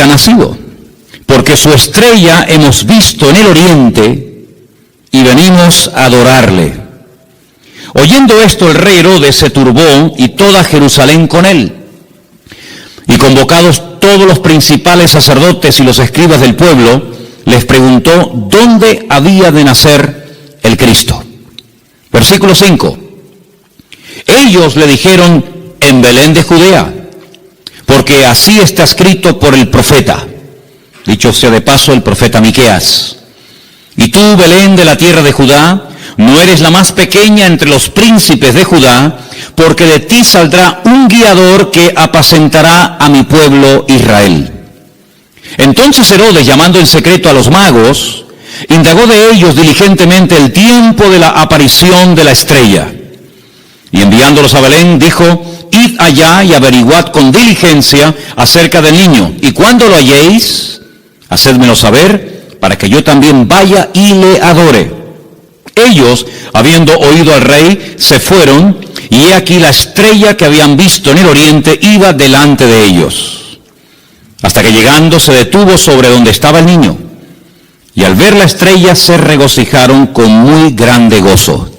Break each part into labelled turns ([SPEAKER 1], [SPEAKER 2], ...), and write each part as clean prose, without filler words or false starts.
[SPEAKER 1] que ha nacido, porque su estrella hemos visto en el oriente y venimos a adorarle. Oyendo esto, el rey Herodes se turbó y toda Jerusalén con él. Y convocados todos los principales sacerdotes y los escribas del pueblo, les preguntó dónde había de nacer el Cristo. Versículo 5. Ellos le dijeron: en Belén de Judea, porque así está escrito por el profeta. Dicho sea de paso, el profeta Miqueas. Y tú, Belén de la tierra de Judá, no eres la más pequeña entre los príncipes de Judá, porque de ti saldrá un guiador que apacentará a mi pueblo Israel. Entonces Herodes, llamando en secreto a los magos, indagó de ellos diligentemente el tiempo de la aparición de la estrella. Y enviándolos a Belén, dijo: id allá y averiguad con diligencia acerca del niño, y cuando lo halléis, hacédmelo saber, para que yo también vaya y le adore. Ellos, habiendo oído al rey, se fueron, y he aquí la estrella que habían visto en el oriente iba delante de ellos, hasta que llegando se detuvo sobre donde estaba el niño. Y al ver la estrella se regocijaron con muy grande gozo.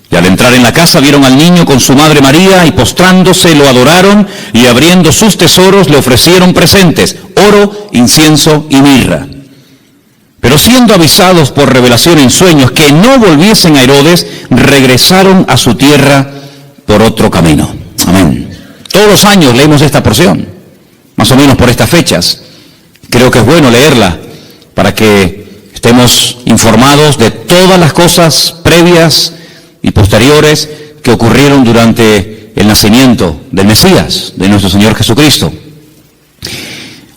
[SPEAKER 1] Y al entrar en la casa vieron al niño con su madre María, y postrándose lo adoraron, y abriendo sus tesoros le ofrecieron presentes: oro, incienso y mirra. Pero siendo avisados por revelación en sueños que no volviesen a Herodes, regresaron a su tierra por otro camino. Amén. Todos los años leemos esta porción, más o menos por estas fechas. Creo que es bueno leerla para que estemos informados de todas las cosas previas y posteriores que ocurrieron durante el nacimiento del Mesías, de nuestro Señor Jesucristo.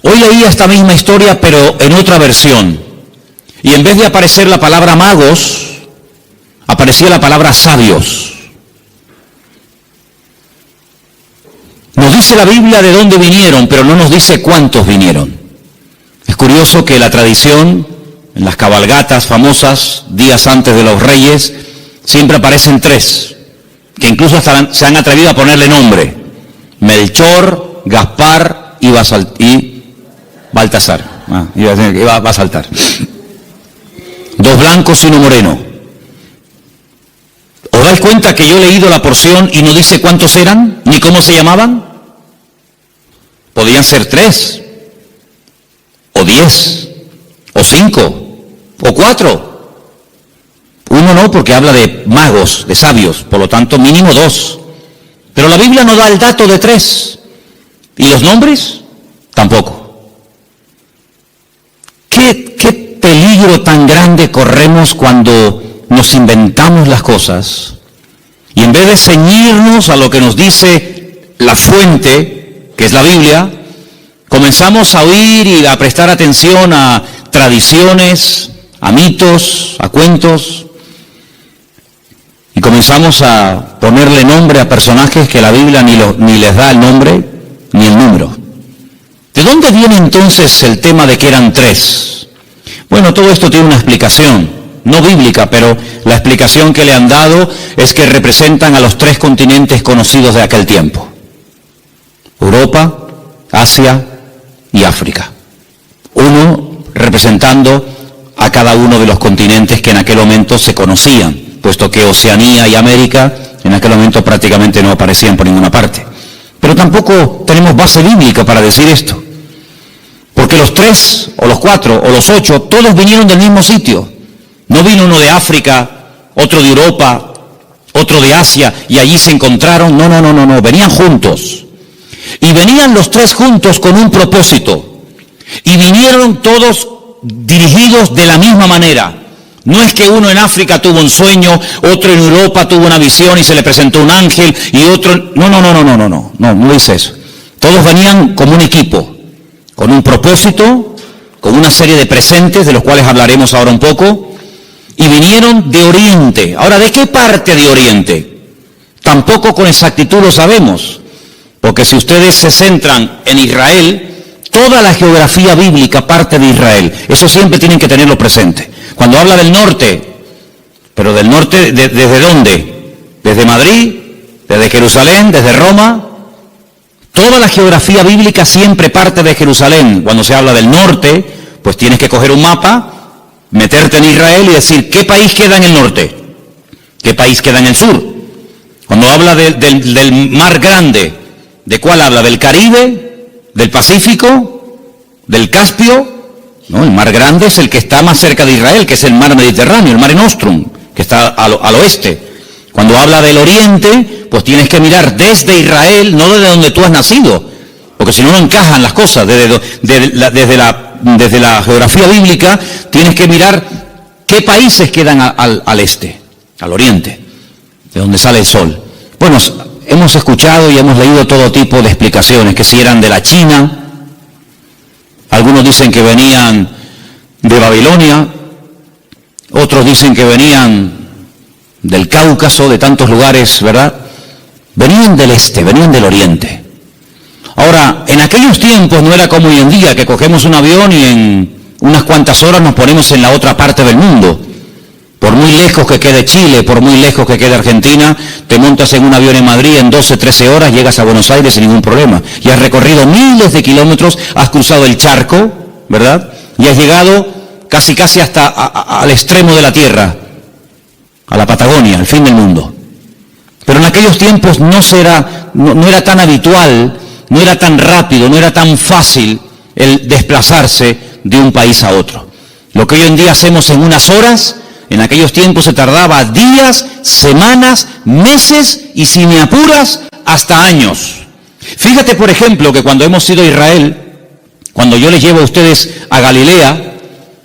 [SPEAKER 1] Hoy leí esta misma historia, pero en otra versión. Y en vez de aparecer la palabra magos, aparecía la palabra sabios. Nos dice la Biblia de dónde vinieron, pero no nos dice cuántos vinieron. Es curioso que la tradición, en las cabalgatas famosas, días antes de los reyes, siempre aparecen tres, que incluso hasta se han atrevido a ponerle nombre: Melchor, Gaspar y Baltasar. Iba a saltar. Dos blancos y uno moreno. ¿Os dais cuenta que yo he leído la porción y no dice cuántos eran, ni cómo se llamaban? Podían ser 3, o 10, o 5, o 4. Uno no, porque habla de magos, de sabios, por lo tanto mínimo 2. Pero la Biblia no da el dato de 3. ¿Y los nombres? Tampoco. ¿Qué peligro tan grande corremos cuando nos inventamos las cosas y en vez de ceñirnos a lo que nos dice la fuente, que es la Biblia, comenzamos a oír y a prestar atención a tradiciones, a mitos, a cuentos, y comenzamos a ponerle nombre a personajes que la Biblia ni les da el nombre ni el número? ¿De dónde viene entonces el tema de que eran 3? Bueno, todo esto tiene una explicación, no bíblica, pero la explicación que le han dado es que representan a los 3 continentes conocidos de aquel tiempo: Europa, Asia y África. Uno representando a cada uno de los continentes que en aquel momento se conocían, puesto que Oceanía y América en aquel momento prácticamente no aparecían por ninguna parte. Pero tampoco tenemos base bíblica para decir esto, porque los 3, o los 4, o los 8, todos vinieron del mismo sitio. No vino uno de África, otro de Europa, otro de Asia, y allí se encontraron. No, venían juntos. Y venían los 3 juntos con un propósito. Y vinieron todos dirigidos de la misma manera. No es que uno en África tuvo un sueño, otro en Europa tuvo una visión y se le presentó un ángel, y otro... No dice eso. Todos venían como un equipo, con un propósito, con una serie de presentes, de los cuales hablaremos ahora un poco, y vinieron de Oriente. Ahora, ¿de qué parte de Oriente? Tampoco con exactitud lo sabemos, porque si ustedes se centran en Israel, toda la geografía bíblica parte de Israel. Eso siempre tienen que tenerlo presente. Cuando habla del norte, pero del norte, ¿desde dónde? ¿Desde Madrid? ¿Desde Jerusalén? ¿Desde Roma? toda la geografía bíblica siempre parte de Jerusalén. Cuando se habla del norte, pues tienes que coger un mapa, meterte en Israel y decir, ¿qué país queda en el norte? ¿Qué país queda en el sur? Cuando habla del mar grande, ¿de cuál habla? ¿Del Caribe? ¿Del Pacífico? ¿Del Caspio? No, el mar grande es el que está más cerca de Israel, que es el mar Mediterráneo, el Mare Nostrum, que está al oeste. Cuando habla del oriente, pues tienes que mirar desde Israel, no desde donde tú has nacido, porque si no, no encajan las cosas. Desde la geografía bíblica tienes que mirar qué países quedan al este, al oriente, de donde sale el sol. Bueno, hemos escuchado y hemos leído todo tipo de explicaciones, que si eran de la China, algunos dicen que venían de Babilonia, otros dicen que venían del Cáucaso, de tantos lugares, ¿verdad? Venían del este, venían del oriente. Ahora, en aquellos tiempos no era como hoy en día, que cogemos un avión y en unas cuantas horas nos ponemos en la otra parte del mundo. Por muy lejos que quede Chile, por muy lejos que quede Argentina, te montas en un avión en Madrid, en 12, 13 horas llegas a Buenos Aires sin ningún problema. Y has recorrido miles de kilómetros, has cruzado el charco, ¿verdad? Y has llegado casi hasta al extremo de la tierra, a la Patagonia, al fin del mundo. Pero en aquellos tiempos no era tan habitual, no era tan rápido, no era tan fácil el desplazarse de un país a otro. Lo que hoy en día hacemos en unas horas, en aquellos tiempos se tardaba días, semanas, meses y si me apuras, hasta años. Fíjate, por ejemplo, que cuando hemos ido a Israel, cuando yo les llevo a ustedes a Galilea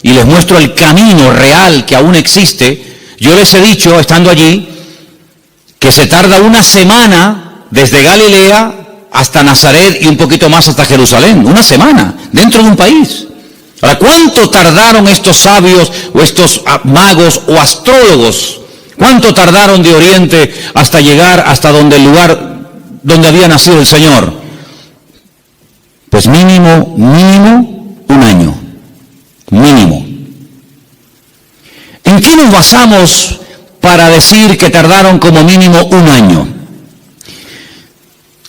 [SPEAKER 1] y les muestro el camino real que aún existe, yo les he dicho, estando allí, que se tarda una semana desde Galilea hasta Nazaret y un poquito más hasta Jerusalén. Una semana, dentro de un país. Ahora, ¿cuánto tardaron estos sabios o estos magos o astrólogos? ¿Cuánto tardaron de Oriente hasta llegar hasta el lugar donde había nacido el Señor? Pues mínimo, un año. Mínimo. ¿En qué nos basamos para decir que tardaron como mínimo un año?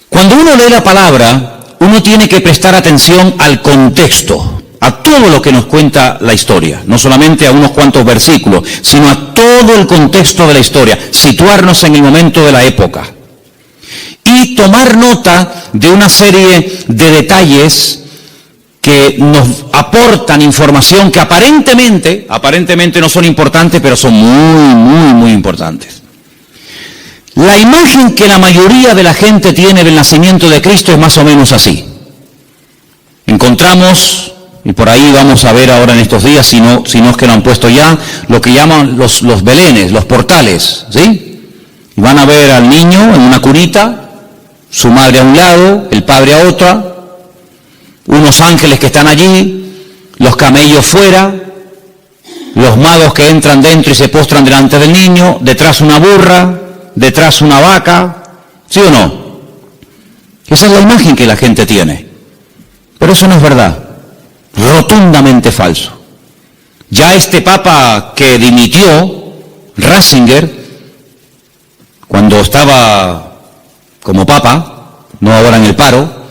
[SPEAKER 1] Cuando uno lee la palabra, uno tiene que prestar atención al contexto, a todo lo que nos cuenta la historia, no solamente a unos cuantos versículos, sino a todo el contexto de la historia, situarnos en el momento de la época y tomar nota de una serie de detalles que nos aportan información que aparentemente no son importantes, pero son muy importantes. La imagen que la mayoría de la gente tiene del nacimiento de Cristo es más o menos así. Encontramos, y por ahí vamos a ver ahora en estos días, si no es que lo han puesto ya, lo que llaman los belenes, los portales, ¿sí? Y van a ver al niño en una cunita, su madre a un lado, el padre a otra, unos ángeles que están allí, los camellos fuera, los magos que entran dentro y se postran delante del niño, detrás una burra, detrás una vaca, ¿sí o no? Esa es la imagen que la gente tiene. Pero eso no es verdad, rotundamente falso. Ya este papa que dimitió, Ratzinger, cuando estaba como papa, no ahora en el paro,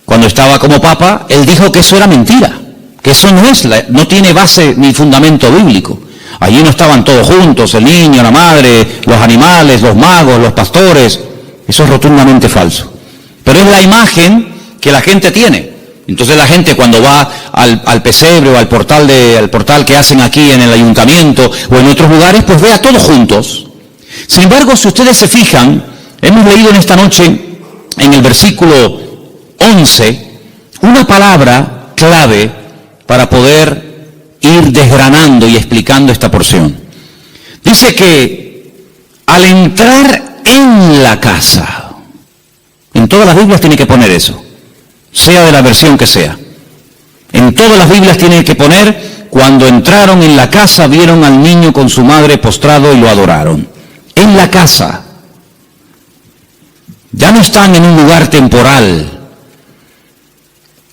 [SPEAKER 1] cuando estaba como papa, él dijo que eso era mentira, que eso no tiene base ni fundamento bíblico. Allí no estaban todos juntos, el niño, la madre, los animales, los magos, los pastores. Eso es rotundamente falso. Pero es la imagen que la gente tiene. Entonces la gente cuando va al pesebre o al portal que hacen aquí en el ayuntamiento o en otros lugares, pues ve a todos juntos. Sin embargo, si ustedes se fijan, hemos leído en esta noche, en el versículo 11, una palabra clave para poder ir desgranando y explicando esta porción. Dice que al entrar en la casa, en todas las Biblias tiene que poner eso, sea de la versión que sea. En todas las Biblias tiene que poner, cuando entraron en la casa vieron al niño con su madre postrado y lo adoraron. En la casa. Ya no están en un lugar temporal.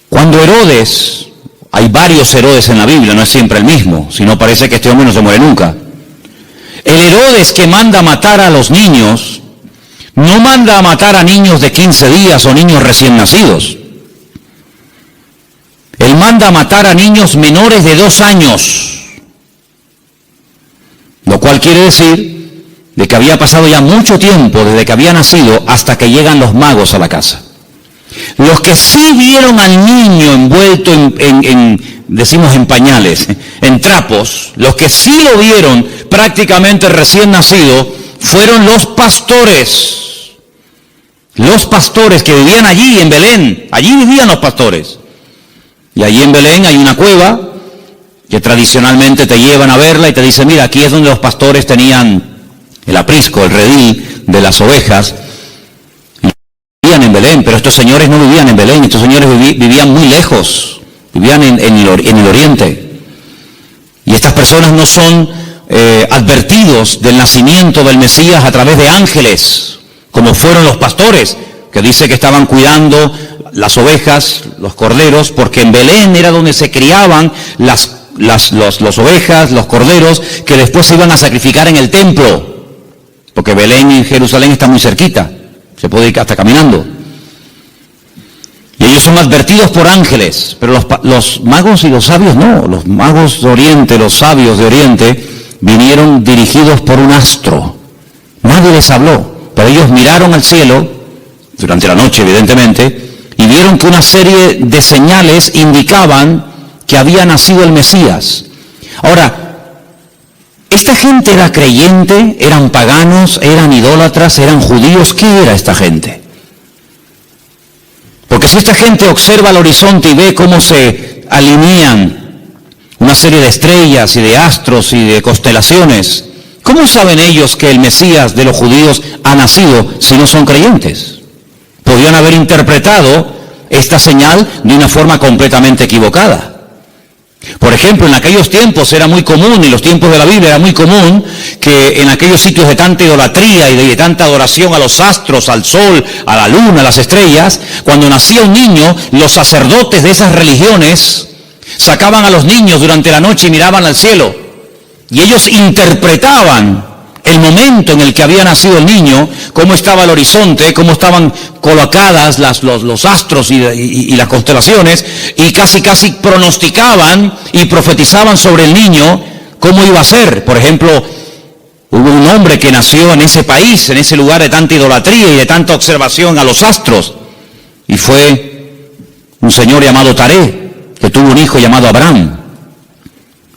[SPEAKER 1] Cuando Herodes, hay varios Herodes en la Biblia, no es siempre el mismo, si no parece que este hombre no se muere nunca. El Herodes que manda matar a los niños, no manda a matar a niños de 15 días o niños recién nacidos. Él manda a matar a niños menores de 2 años, lo cual quiere decir de que había pasado ya mucho tiempo desde que había nacido hasta que llegan los magos a la casa. Los que sí vieron al niño envuelto decimos en pañales, en trapos, los que sí lo vieron prácticamente recién nacido fueron los pastores. Los pastores que vivían allí en Belén, allí vivían los pastores. Y allí en Belén hay una cueva que tradicionalmente te llevan a verla y te dicen, mira, aquí es donde los pastores tenían el aprisco, el redil de las ovejas. Vivían en Belén, pero estos señores no vivían en Belén, estos señores vivían muy lejos, vivían en el oriente. Y estas personas no son advertidos del nacimiento del Mesías a través de ángeles, como fueron los pastores, que dice que estaban cuidando las ovejas, los corderos, porque en Belén era donde se criaban las ovejas, los corderos, que después se iban a sacrificar en el templo, porque Belén y Jerusalén está muy cerquita, se puede ir hasta caminando. Y ellos son advertidos por ángeles, pero los magos y los sabios no. Los magos de Oriente, los sabios de Oriente, vinieron dirigidos por un astro. Nadie les habló, pero ellos miraron al cielo, durante la noche evidentemente, y vieron que una serie de señales indicaban que había nacido el Mesías. Ahora, ¿esta gente era creyente? ¿Eran paganos? ¿Eran idólatras? ¿Eran judíos? ¿Qué era esta gente? Porque si esta gente observa el horizonte y ve cómo se alinean una serie de estrellas y de astros y de constelaciones, ¿cómo saben ellos que el Mesías de los judíos ha nacido si no son creyentes? Podían haber interpretado esta señal de una forma completamente equivocada. Por ejemplo, en aquellos tiempos era muy común, en los tiempos de la Biblia era muy común, que en aquellos sitios de tanta idolatría y de tanta adoración a los astros, al sol, a la luna, a las estrellas, cuando nacía un niño, los sacerdotes de esas religiones sacaban a los niños durante la noche y miraban al cielo. Y ellos interpretaban el momento en el que había nacido el niño, cómo estaba el horizonte, cómo estaban colocadas los astros y las constelaciones, y casi pronosticaban y profetizaban sobre el niño cómo iba a ser. Por ejemplo, hubo un hombre que nació en ese país, en ese lugar de tanta idolatría y de tanta observación a los astros, y fue un señor llamado Taré, que tuvo un hijo llamado Abraham.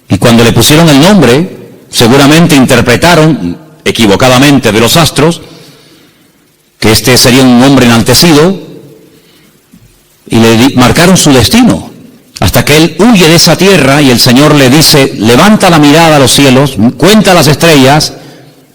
[SPEAKER 1] Y cuando le pusieron el nombre, seguramente interpretaron equivocadamente de los astros que este sería un hombre enaltecido y le marcaron su destino hasta que él huye de esa tierra y el Señor le dice, levanta la mirada a los cielos, cuenta las estrellas,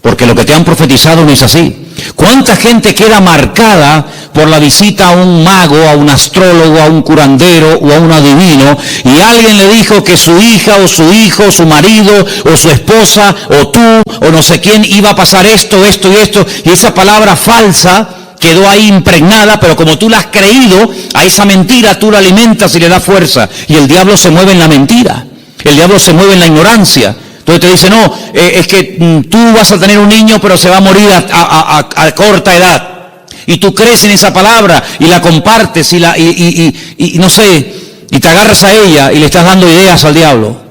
[SPEAKER 1] porque lo que te han profetizado no es así. ¿Cuánta gente queda marcada por la visita a un mago, a un astrólogo, a un curandero o a un adivino, y alguien le dijo que su hija o su hijo, o su marido o su esposa o tú o no sé quién iba a pasar esto, esto y esto, y esa palabra falsa quedó ahí impregnada, pero como tú la has creído, a esa mentira tú la alimentas y le das fuerza, y el diablo se mueve en la mentira, el diablo se mueve en la ignorancia. Entonces te dice, no, es que tú vas a tener un niño, pero se va a morir a corta edad. Y tú crees en esa palabra y la compartes y no sé, y te agarras a ella y le estás dando ideas al diablo.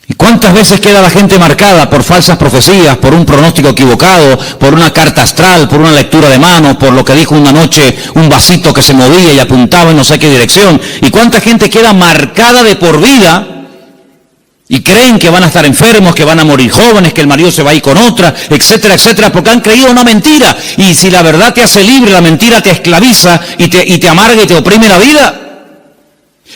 [SPEAKER 1] ¿Y cuántas veces queda la gente marcada por falsas profecías, por un pronóstico equivocado, por una carta astral, por una lectura de manos, por lo que dijo una noche un vasito que se movía y apuntaba en no sé qué dirección? ¿Y cuánta gente queda marcada de por vida? Y creen que van a estar enfermos, que van a morir jóvenes, que el marido se va a ir con otra, etcétera, etcétera, porque han creído una mentira. Y si la verdad te hace libre, la mentira te esclaviza y te amarga y te oprime la vida.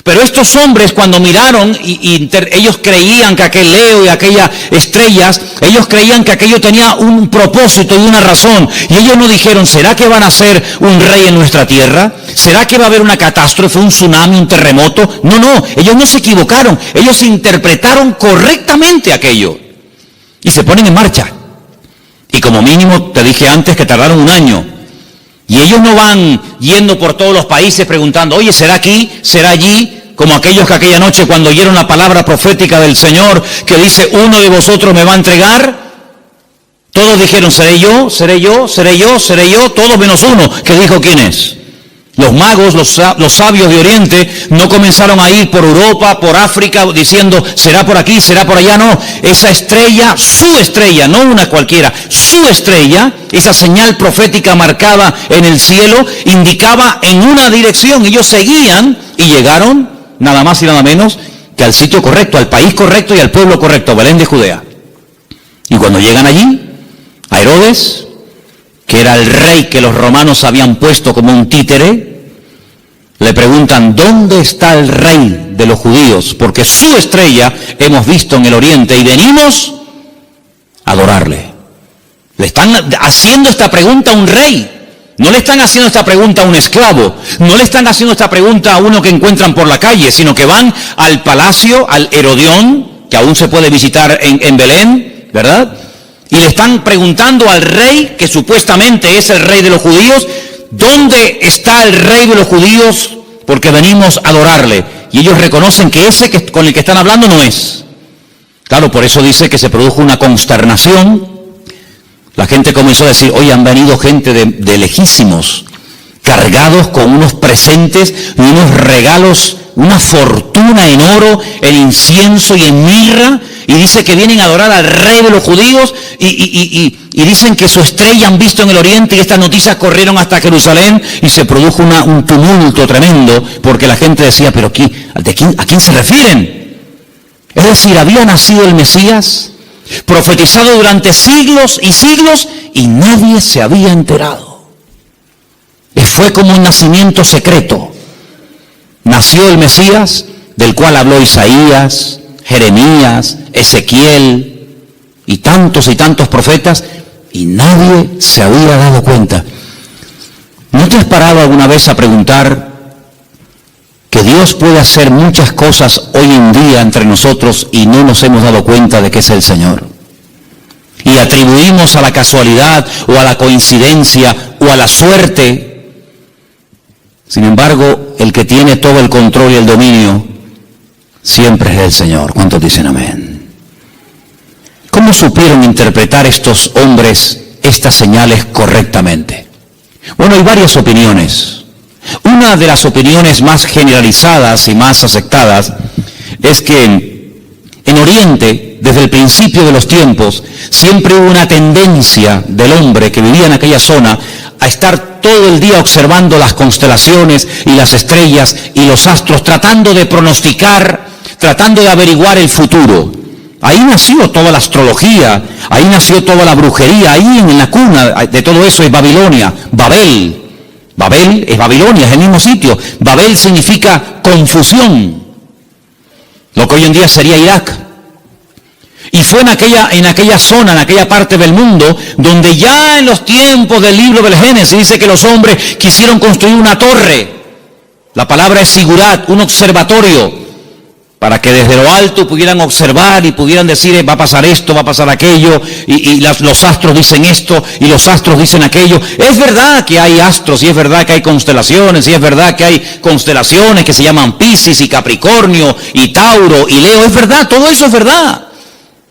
[SPEAKER 1] Pero estos hombres cuando miraron ellos creían que aquel Leo y aquellas estrellas, ellos creían que aquello tenía un propósito y una razón. Y ellos no dijeron, ¿será que van a ser un rey en nuestra tierra? ¿Será que va a haber una catástrofe, un tsunami, un terremoto? No, ellos no se equivocaron. Ellos interpretaron correctamente aquello. Y se ponen en marcha. Y como mínimo, te dije antes que tardaron 1 año. Y ellos no van yendo por todos los países preguntando, oye, ¿será aquí? ¿Será allí? Como aquellos que aquella noche cuando oyeron la palabra profética del Señor que dice, uno de vosotros me va a entregar. Todos dijeron, seré yo, seré yo, seré yo, seré yo, todos menos uno, que dijo quién es. Los magos, los sabios de Oriente, no comenzaron a ir por Europa, por África, diciendo, será por aquí, será por allá, no. Esa estrella, su estrella, no una cualquiera, su estrella, esa señal profética marcada en el cielo, indicaba en una dirección. Ellos seguían y llegaron, nada más y nada menos, que al sitio correcto, al país correcto y al pueblo correcto, Belén de Judea. Y cuando llegan allí, a Herodes, que era el rey que los romanos habían puesto como un títere, le preguntan, ¿dónde está el rey de los judíos? Porque su estrella hemos visto en el oriente y venimos a adorarle. Le están haciendo esta pregunta a un rey. No le están haciendo esta pregunta a un esclavo. No le están haciendo esta pregunta a uno que encuentran por la calle, sino que van al palacio, al Herodión, que aún se puede visitar en Belén, ¿verdad? Y le están preguntando al rey, que supuestamente es el rey de los judíos, ¿dónde está el rey de los judíos? Porque venimos a adorarle. Y ellos reconocen que ese con el que están hablando no es. Claro, por eso dice que se produjo una consternación. La gente comenzó a decir, oye, han venido gente de lejísimos, cargados con unos presentes y unos regalos, una fortuna en oro, en incienso y en mirra, y dice que vienen a adorar al rey de los judíos, y dicen que su estrella han visto en el oriente, y estas noticias corrieron hasta Jerusalén, y se produjo un tumulto tremendo, porque la gente decía, pero ¿a quién se refieren? Es decir, había nacido el Mesías, profetizado durante siglos y siglos, y nadie se había enterado. Fue como un nacimiento secreto. Nació el Mesías, del cual habló Isaías, Jeremías, Ezequiel y tantos profetas, y nadie se había dado cuenta. ¿No te has parado alguna vez a preguntar que Dios puede hacer muchas cosas hoy en día entre nosotros y no nos hemos dado cuenta de que es el Señor? Y atribuimos a la casualidad o a la coincidencia o a la suerte. Sin embargo, el que tiene todo el control y el dominio siempre es el Señor. ¿Cuántos dicen amén? ¿Cómo supieron interpretar estos hombres estas señales correctamente? Bueno, hay varias opiniones. Una de las opiniones más generalizadas y más aceptadas es que en Oriente, desde el principio de los tiempos, siempre hubo una tendencia del hombre que vivía en aquella zona a estar todo el día observando las constelaciones y las estrellas y los astros, tratando de pronosticar, tratando de averiguar el futuro. Ahí nació toda la astrología, ahí nació toda la brujería, ahí en la cuna de todo eso es Babilonia, Babel. Babel es Babilonia, es el mismo sitio. Babel significa confusión, lo que hoy en día sería Irak. Y fue en aquella zona, en aquella parte del mundo, donde ya en los tiempos del libro del Génesis dice que los hombres quisieron construir una torre. La palabra es sigurat, un observatorio, para que desde lo alto pudieran observar y pudieran decir, va a pasar esto, va a pasar aquello, y los astros dicen esto, y los astros dicen aquello. Es verdad que hay astros, y es verdad que hay constelaciones, y es verdad que hay constelaciones que se llaman Piscis y Capricornio, y Tauro, y Leo. Es verdad, todo eso es verdad.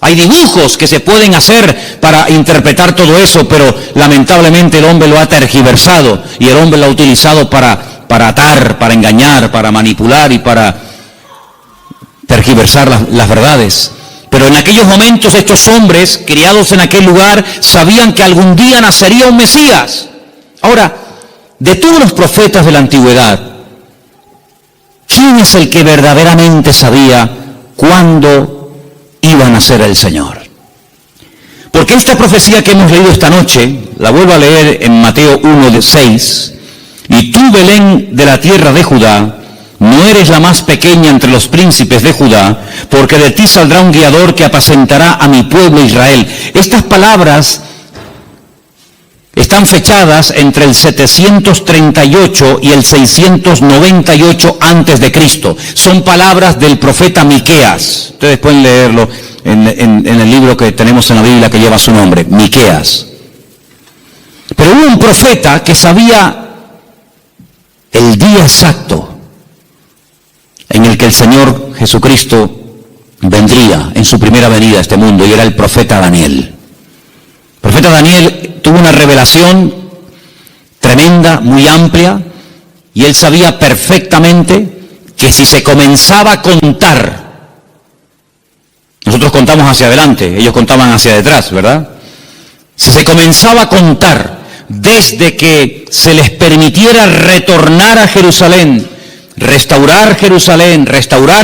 [SPEAKER 1] Hay dibujos que se pueden hacer para interpretar todo eso, pero lamentablemente el hombre lo ha tergiversado y el hombre lo ha utilizado para atar, para engañar, para manipular y para tergiversar las verdades. Pero en aquellos momentos estos hombres, criados en aquel lugar, sabían que algún día nacería un Mesías. Ahora, de todos los profetas de la antigüedad, ¿quién es el que verdaderamente sabía cuándo iba a nacer el Señor? Porque esta profecía que hemos leído esta noche, la vuelvo a leer en Mateo 1:6, y tú, Belén de la tierra de Judá, no eres la más pequeña entre los príncipes de Judá, porque de ti saldrá un guiador que apacentará a mi pueblo Israel. Estas palabras están fechadas entre el 738 y el 698 antes de Cristo. Son palabras del profeta Miqueas. Ustedes pueden leerlo en el libro que tenemos en la Biblia que lleva su nombre, Miqueas. Pero hubo un profeta que sabía el día exacto en el que el Señor Jesucristo vendría en su primera venida a este mundo, y era el profeta Daniel. profeta Daniel tuvo una revelación tremenda, muy amplia, y él sabía perfectamente que si se comenzaba a contar, nosotros contamos hacia adelante, ellos contaban hacia detrás, ¿verdad? Si se comenzaba a contar desde que se les permitiera retornar a Jerusalén, restaurar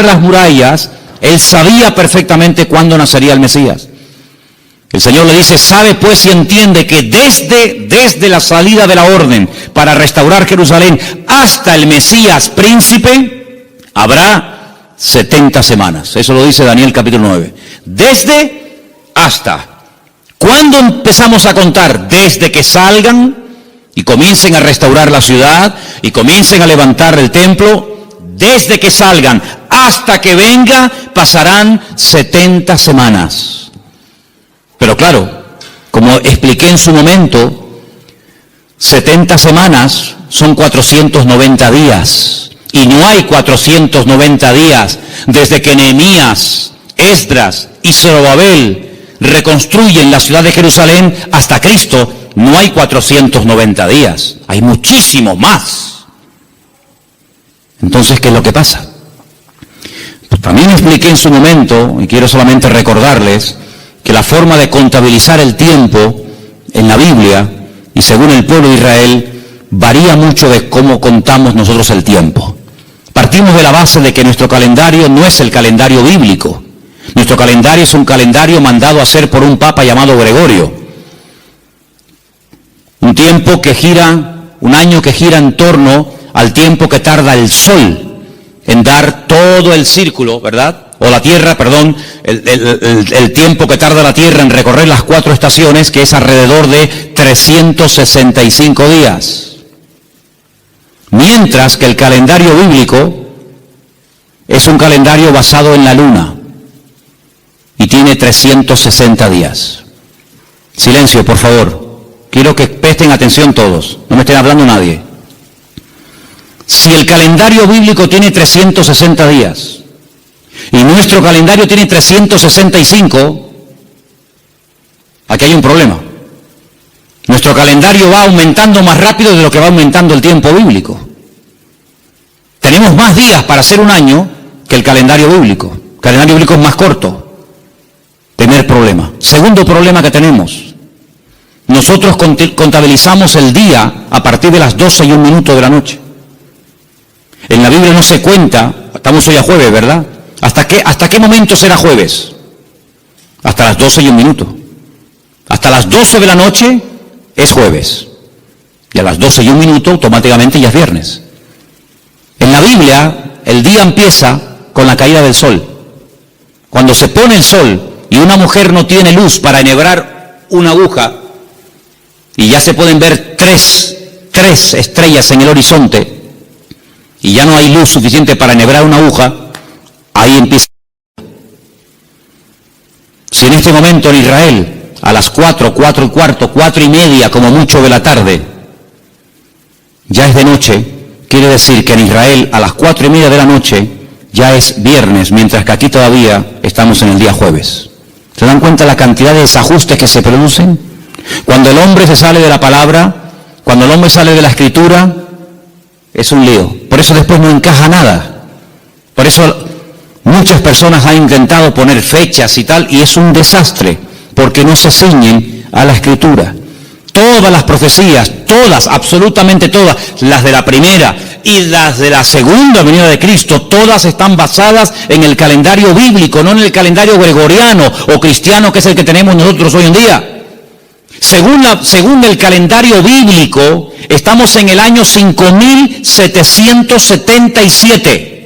[SPEAKER 1] las murallas, él sabía perfectamente cuándo nacería el Mesías. El Señor le dice, sabe pues y entiende que desde la salida de la orden para restaurar Jerusalén hasta el Mesías príncipe, habrá 70 semanas. Eso lo dice Daniel capítulo 9. Desde hasta. ¿Cuándo empezamos a contar? Desde que salgan y comiencen a restaurar la ciudad y comiencen a levantar el templo. Desde que salgan hasta que venga pasarán 70 semanas. Pero claro, como expliqué en su momento, 70 semanas son 490 días. Y no hay 490 días desde que Nehemías, Esdras y Zorobabel reconstruyen la ciudad de Jerusalén hasta Cristo. No hay 490 días, hay muchísimo más. Entonces, ¿qué es lo que pasa? Pues también expliqué en su momento, y quiero solamente recordarles, que la forma de contabilizar el tiempo en la Biblia y según el pueblo de Israel varía mucho de cómo contamos nosotros el tiempo. Partimos de la base de que nuestro calendario no es el calendario bíblico. Nuestro calendario es un calendario mandado a hacer por un papa llamado Gregorio. Un tiempo que gira, un año que gira en torno al tiempo que tarda el sol en dar todo el círculo, ¿verdad? O la Tierra, perdón, el tiempo que tarda la Tierra en recorrer las 4 estaciones, que es alrededor de 365 días. Mientras que el calendario bíblico es un calendario basado en la luna y tiene 360 días. Silencio, por favor. Quiero que presten atención todos, no me estén hablando nadie. Si el calendario bíblico tiene 360 días y nuestro calendario tiene 365, aquí hay un problema. Nuestro calendario va aumentando más rápido de lo que va aumentando el tiempo bíblico. Tenemos más días para hacer un año que el calendario bíblico. El calendario bíblico es más corto. Primer problema. Segundo problema que tenemos. Nosotros contabilizamos el día a partir de las 12:01 de la noche. En la Biblia no se cuenta, estamos hoy a jueves, ¿verdad? ¿Hasta qué momento será jueves? Hasta las 12:01. Hasta las 12 de la noche es jueves. Y a las 12:01 automáticamente ya es viernes. En la Biblia, el día empieza con la caída del sol. Cuando se pone el sol y una mujer no tiene luz para enhebrar una aguja, y ya se pueden ver tres estrellas en el horizonte, y ya no hay luz suficiente para enhebrar una aguja, ahí empieza. Si en este momento en Israel, a las 4, 4:15, 4:30, como mucho de la tarde, ya es de noche, quiere decir que en Israel a las 4:30 de la noche ya es viernes, mientras que aquí todavía estamos en el día jueves. ¿Se dan cuenta la cantidad de desajustes que se producen? Cuando el hombre se sale de la palabra, cuando el hombre sale de la escritura, es un lío. Por eso después no encaja nada. Por eso muchas personas han intentado poner fechas y tal, y es un desastre, porque no se ciñen a la escritura. Todas las profecías, todas, absolutamente todas, las de la primera y las de la segunda venida de Cristo, todas están basadas en el calendario bíblico, no en el calendario gregoriano o cristiano, que es el que tenemos nosotros hoy en día. Según el calendario bíblico, estamos en el año 5777.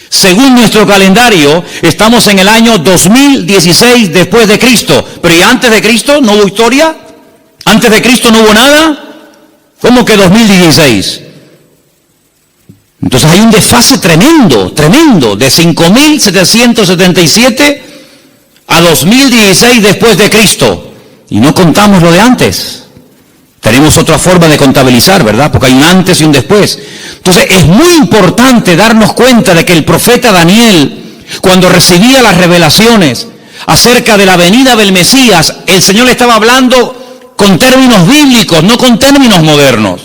[SPEAKER 1] Según nuestro calendario, estamos en el año 2016 después de Cristo. Pero ¿y antes de Cristo no hubo historia? ¿Antes de Cristo no hubo nada? ¿Cómo que 2016? Entonces hay un desfase tremendo, de 5777 a 2016 después de Cristo. Y no contamos lo de antes. Tenemos otra forma de contabilizar, ¿verdad? Porque hay un antes y un después. Entonces es muy importante darnos cuenta de que el profeta Daniel, cuando recibía las revelaciones, acerca de la venida del Mesías, el Señor le estaba hablando con términos bíblicos, no con términos modernos.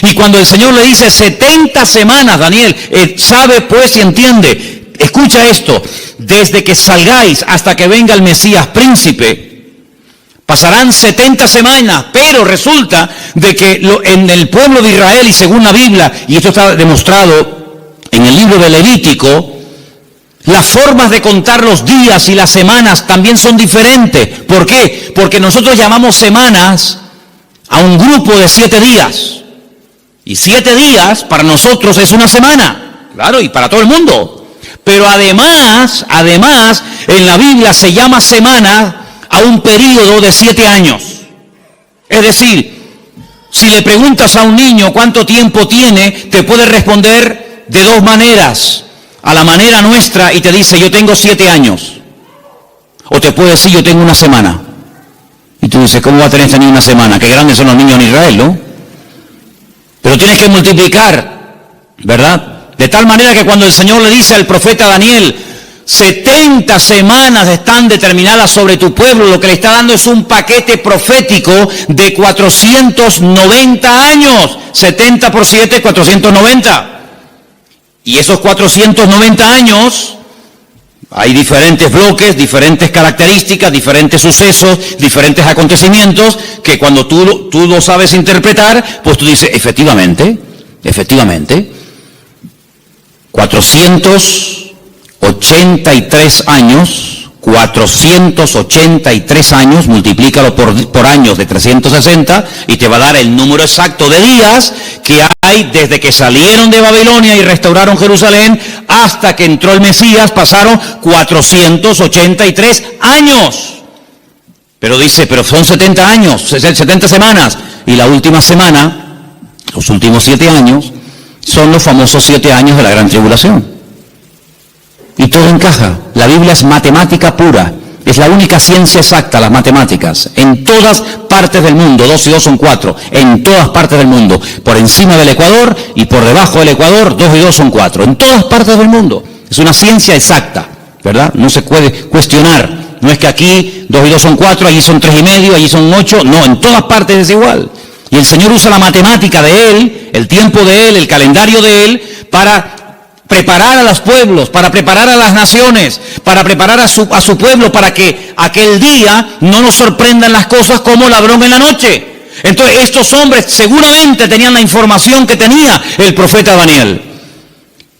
[SPEAKER 1] Y cuando el Señor le dice 70 semanas, Daniel, sabe pues y entiende, escucha esto, desde que salgáis hasta que venga el Mesías príncipe, pasarán 70 semanas, pero resulta de que en el pueblo de Israel y según la Biblia, y esto está demostrado en el libro de Levítico, las formas de contar los días y las semanas también son diferentes. ¿Por qué? Porque nosotros llamamos semanas a un grupo de 7 días. Y 7 días para nosotros es una semana, claro, y para todo el mundo. Pero además, en la Biblia se llama semana a un periodo de 7 años. Es decir, si le preguntas a un niño cuánto tiempo tiene, te puede responder de 2 maneras. A la manera nuestra y te dice, yo tengo 7 años. O te puede decir, yo tengo una semana. Y tú dices, ¿cómo va a tener este niño una semana? Qué grandes son los niños en Israel, ¿no? Pero tienes que multiplicar, ¿verdad? De tal manera que cuando el Señor le dice al profeta Daniel, 70 semanas están determinadas sobre tu pueblo, lo que le está dando es un paquete profético de 490 años. 70 por 7, 490. Y esos 490 años, hay diferentes bloques, diferentes características, diferentes sucesos, diferentes acontecimientos, que cuando tú lo sabes interpretar, pues tú dices, efectivamente, 483 años, multiplícalo por años de 360 y te va a dar el número exacto de días que hay desde que salieron de Babilonia y restauraron Jerusalén hasta que entró el Mesías. Pasaron 483 años. Pero dice, pero son 70 años, 70 semanas. Y la última semana, los últimos 7 años, son los famosos 7 años de la gran tribulación. Y todo encaja. La Biblia es matemática pura. Es la única ciencia exacta, las matemáticas. En todas partes del mundo, 2 y 2 son 4. En todas partes del mundo. Por encima del Ecuador y por debajo del Ecuador, 2 y 2 son 4. En todas partes del mundo. Es una ciencia exacta, ¿verdad? No se puede cuestionar. No es que aquí 2 y 2 son 4, allí son 3 y medio, allí son 8. No, en todas partes es igual. Y el Señor usa la matemática de Él, el tiempo de Él, el calendario de Él, para preparar a los pueblos, para preparar a las naciones, para preparar a su pueblo, para que aquel día no nos sorprendan las cosas como ladrón en la noche. Entonces estos hombres seguramente tenían la información que tenía el profeta Daniel.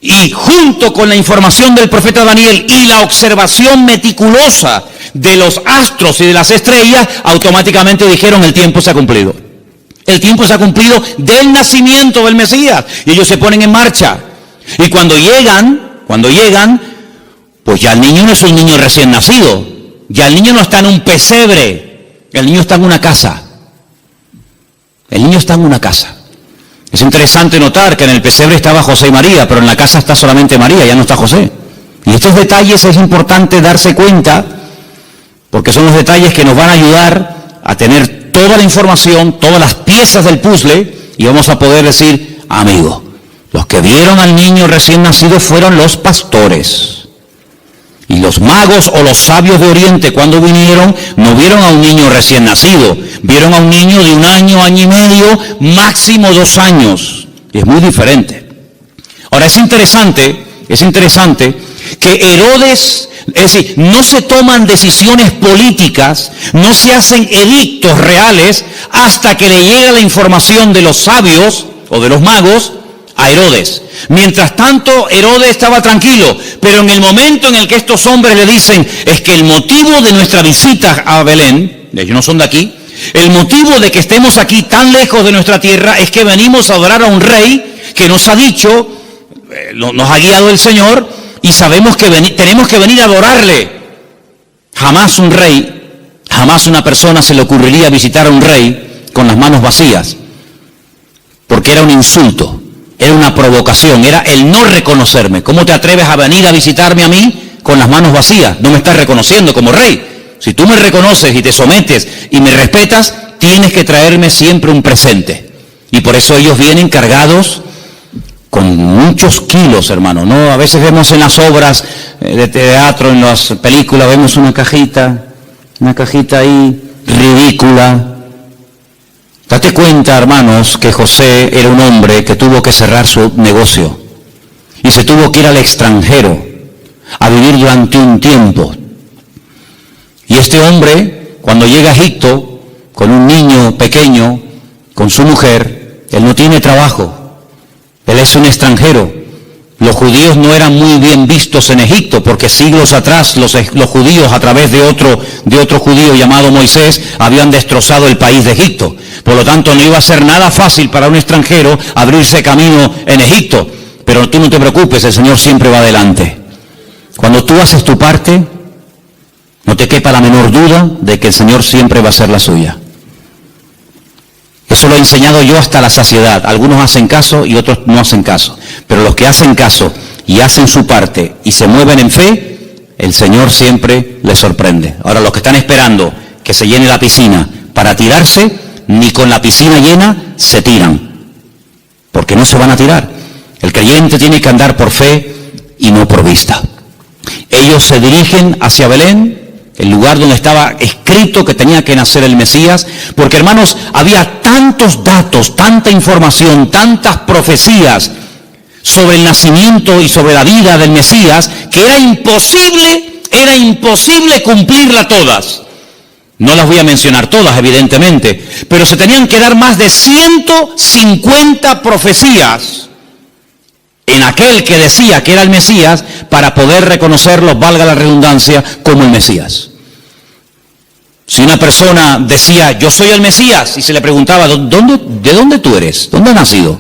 [SPEAKER 1] Y junto con la información del profeta Daniel y la observación meticulosa de los astros y de las estrellas, automáticamente dijeron, el tiempo se ha cumplido. El tiempo se ha cumplido del nacimiento del Mesías. Y ellos se ponen en marcha. Y cuando llegan, pues ya el niño no es un niño recién nacido. Ya el niño no está en un pesebre. El niño está en una casa. El niño está en una casa. Es interesante notar que en el pesebre estaba José y María, pero en la casa está solamente María, ya no está José. Y estos detalles es importante darse cuenta, porque son los detalles que nos van a ayudar a tener toda la información, todas las piezas del puzzle, y vamos a poder decir, amigo, los que vieron al niño recién nacido fueron los pastores. Y los magos o los sabios de Oriente, cuando vinieron, no vieron a un niño recién nacido. Vieron a un niño de 1 año, año y medio, máximo 2 años. Y es muy diferente. Ahora, es interesante que Herodes, es decir, no se toman decisiones políticas, no se hacen edictos reales hasta que le llega la información de los sabios o de los magos a Herodes. Mientras tanto, Herodes estaba tranquilo, pero en el momento en el que estos hombres le dicen, es que el motivo de nuestra visita a Belén, ellos no son de aquí, el motivo de que estemos aquí tan lejos de nuestra tierra es que venimos a adorar a un rey que nos ha dicho, nos ha guiado el Señor, y sabemos que tenemos que venir a adorarle. Jamás un rey, jamás una persona se le ocurriría visitar a un rey con las manos vacías, porque era un insulto. Era una provocación, era el no reconocerme. ¿Cómo te atreves a venir a visitarme a mí con las manos vacías? No me estás reconociendo como rey. Si tú me reconoces y te sometes y me respetas, tienes que traerme siempre un presente. Y por eso ellos vienen cargados con muchos kilos, hermano, ¿no? A veces vemos en las obras de teatro, en las películas, vemos una cajita ahí ridícula. Date cuenta, hermanos, que José era un hombre que tuvo que cerrar su negocio y se tuvo que ir al extranjero a vivir durante un tiempo. Y este hombre, cuando llega a Egipto, con un niño pequeño, con su mujer, él no tiene trabajo. Él es un extranjero. Los judíos no eran muy bien vistos en Egipto, porque siglos atrás los judíos, a través de otro judío llamado Moisés, habían destrozado el país de Egipto. Por lo tanto, no iba a ser nada fácil para un extranjero abrirse camino en Egipto. Pero tú no te preocupes, el Señor siempre va adelante. Cuando tú haces tu parte, no te quepa la menor duda de que el Señor siempre va a hacer la suya. Eso lo he enseñado yo hasta la saciedad. Algunos hacen caso y otros no hacen caso. Pero los que hacen caso y hacen su parte y se mueven en fe, el Señor siempre les sorprende. Ahora, los que están esperando que se llene la piscina para tirarse, ni con la piscina llena se tiran. Porque no se van a tirar. El creyente tiene que andar por fe y no por vista. Ellos se dirigen hacia Belén, el lugar donde estaba escrito que tenía que nacer el Mesías, porque, hermanos, había tantos datos, tanta información, tantas profecías sobre el nacimiento y sobre la vida del Mesías, que era imposible cumplirlas todas. No las voy a mencionar todas, evidentemente, pero se tenían que dar más de 150 profecías en aquel que decía que era el Mesías, para poder reconocerlo, valga la redundancia, como el Mesías. Si una persona decía, yo soy el Mesías, y se le preguntaba, ¿de dónde tú eres? ¿Dónde has nacido?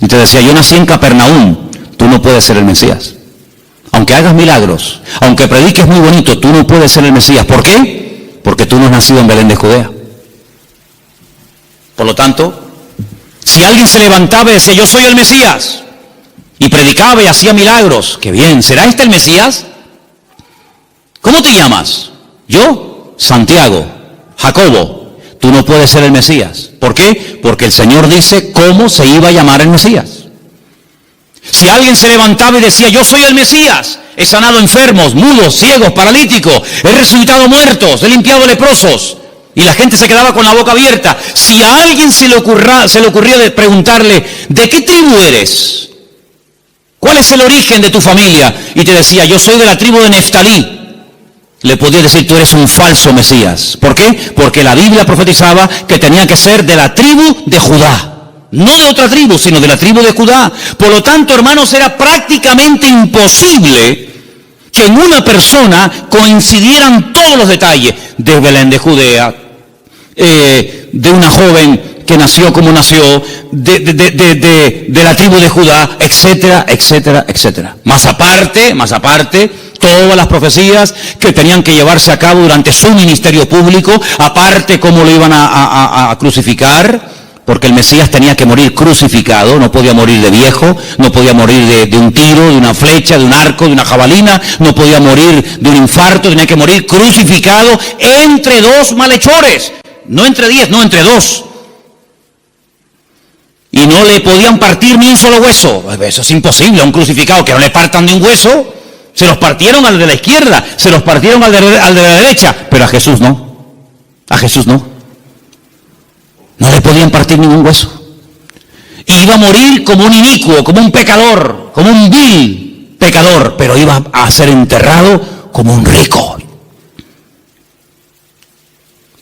[SPEAKER 1] Y te decía, yo nací en Capernaum, tú no puedes ser el Mesías. Aunque hagas milagros, aunque prediques muy bonito, tú no puedes ser el Mesías. ¿Por qué? Porque tú no has nacido en Belén de Judea. Por lo tanto, si alguien se levantaba y decía, yo soy el Mesías, y predicaba y hacía milagros, qué bien, ¿será este el Mesías? ¿Cómo te llamas? Yo, Santiago, Jacobo. Tú no puedes ser el Mesías. ¿Por qué? Porque el Señor dice cómo se iba a llamar el Mesías. Si alguien se levantaba y decía, yo soy el Mesías, he sanado enfermos, mudos, ciegos, paralíticos, he resucitado muertos, he limpiado leprosos, y la gente se quedaba con la boca abierta. Si a alguien se le ocurría de preguntarle, ¿de qué tribu eres? ¿Cuál es el origen de tu familia? Y te decía, yo soy de la tribu de Neftalí. Le podía decir, tú eres un falso Mesías. ¿Por qué? Porque la Biblia profetizaba que tenía que ser de la tribu de Judá. No de otra tribu, sino de la tribu de Judá. Por lo tanto, hermanos, era prácticamente imposible que en una persona coincidieran todos los detalles de Belén de Judea, de una joven que nació como nació, de la tribu de Judá, etcétera, etcétera, etcétera. Más aparte, todas las profecías que tenían que llevarse a cabo durante su ministerio público, aparte cómo lo iban a crucificar, porque el Mesías tenía que morir crucificado, no podía morir de viejo, no podía morir de un tiro, de una flecha, de un arco, de una jabalina, no podía morir de un infarto, tenía que morir crucificado entre dos malhechores, no entre 10, no entre 2. Y no le podían partir ni un solo hueso. Eso es imposible, a un crucificado que no le partan ni un hueso. Se los partieron al de la izquierda, se los partieron al de la derecha, pero a Jesús no. A Jesús no. No le podían partir ningún hueso. Iba a morir como un inicuo, como un pecador, como un vil pecador, pero iba a ser enterrado como un rico.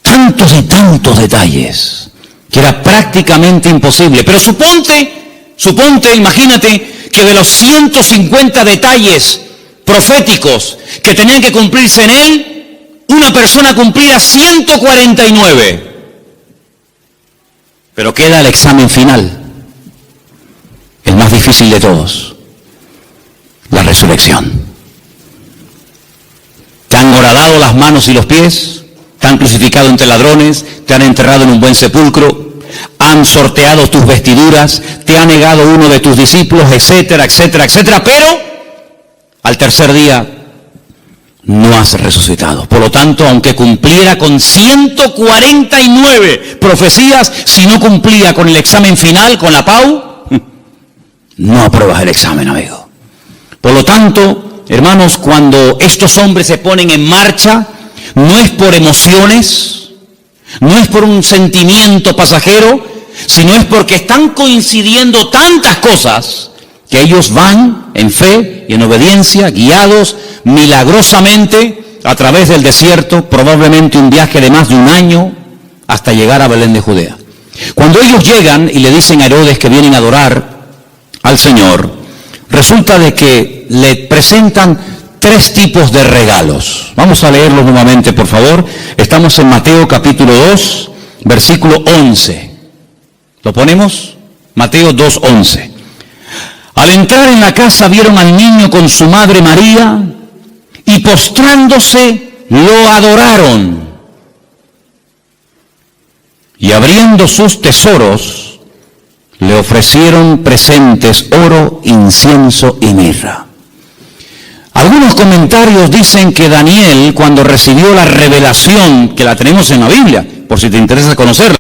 [SPEAKER 1] Tantos y tantos detalles que era prácticamente imposible. Pero suponte, imagínate que de los 150 detalles proféticos que tenían que cumplirse en él, una persona cumpliera 149. Pero queda el examen final, el más difícil de todos, la resurrección. Te han horadado las manos y los pies, te han crucificado entre ladrones, te han enterrado en un buen sepulcro, han sorteado tus vestiduras, te ha negado uno de tus discípulos, etcétera, etcétera, etcétera, pero al tercer día no has resucitado. Por lo tanto, aunque cumpliera con 149 profecías, si no cumplía con el examen final, con la PAU, no apruebas el examen, amigo. Por lo tanto, hermanos, cuando estos hombres se ponen en marcha, no es por emociones, no es por un sentimiento pasajero, sino es porque están coincidiendo tantas cosas que ellos van en fe y en obediencia, guiados milagrosamente a través del desierto, probablemente un viaje de más de un año, hasta llegar a Belén de Judea. Cuando ellos llegan y le dicen a Herodes que vienen a adorar al Señor, resulta de que le presentan 3 tipos de regalos. Vamos a leerlos nuevamente, por favor. Estamos en Mateo capítulo 2, versículo 11. ¿Lo ponemos? Mateo 2:11. Al entrar en la casa vieron al niño con su madre María y postrándose lo adoraron. Y abriendo sus tesoros le ofrecieron presentes, oro, incienso y mirra. Algunos comentarios dicen que Daniel, cuando recibió la revelación, que la tenemos en la Biblia, por si te interesa conocerla,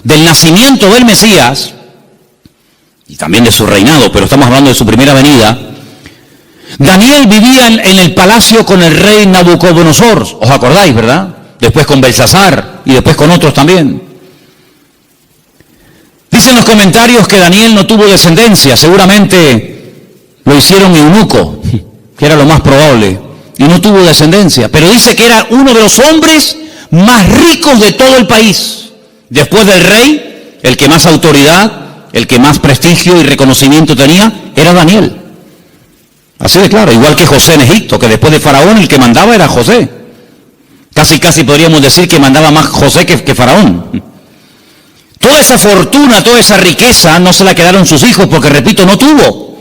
[SPEAKER 1] del nacimiento del Mesías, y también de su reinado, pero estamos hablando de su primera venida, Daniel vivía en el palacio con el rey Nabucodonosor, ¿os acordáis, verdad? Después con Belsasar, y después con otros también. Dicen los comentarios que Daniel no tuvo descendencia, seguramente lo hicieron eunuco, que era lo más probable, y no tuvo descendencia, pero dice que era uno de los hombres más ricos de todo el país. Después del rey, el que más autoridad, el que más prestigio y reconocimiento tenía, era Daniel. Así de claro, igual que José en Egipto, que después de Faraón el que mandaba era José. Casi podríamos decir que mandaba más José que Faraón. Toda esa fortuna, toda esa riqueza no se la quedaron sus hijos, porque repito, no tuvo.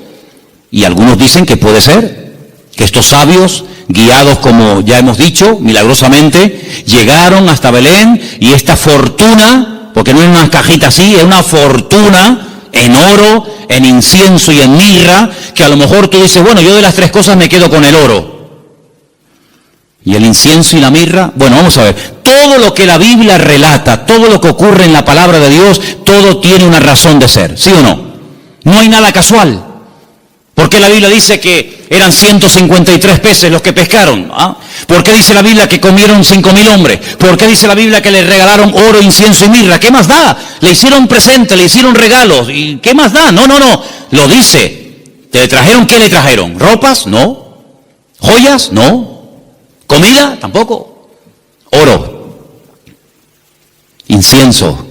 [SPEAKER 1] Y algunos dicen que puede ser que estos sabios, guiados como ya hemos dicho, milagrosamente, llegaron hasta Belén y esta fortuna, porque no es una cajita así, es una fortuna en oro, en incienso y en mirra, que a lo mejor tú dices, bueno, yo de las 3 cosas me quedo con el oro. Y el incienso y la mirra, bueno, vamos a ver, todo lo que la Biblia relata, todo lo que ocurre en la palabra de Dios, todo tiene una razón de ser, ¿sí o no? No hay nada casual. ¿Por qué la Biblia dice que eran 153 peces los que pescaron? ¿Ah? ¿Por qué dice la Biblia que comieron 5.000 hombres? ¿Por qué dice la Biblia que le regalaron oro, incienso y mirra? ¿Qué más da? Le hicieron presentes, le hicieron regalos. ¿Y qué más da? No. Lo dice. ¿Te trajeron qué le trajeron? ¿Ropas? No. ¿Joyas? No. ¿Comida? Tampoco. Oro, incienso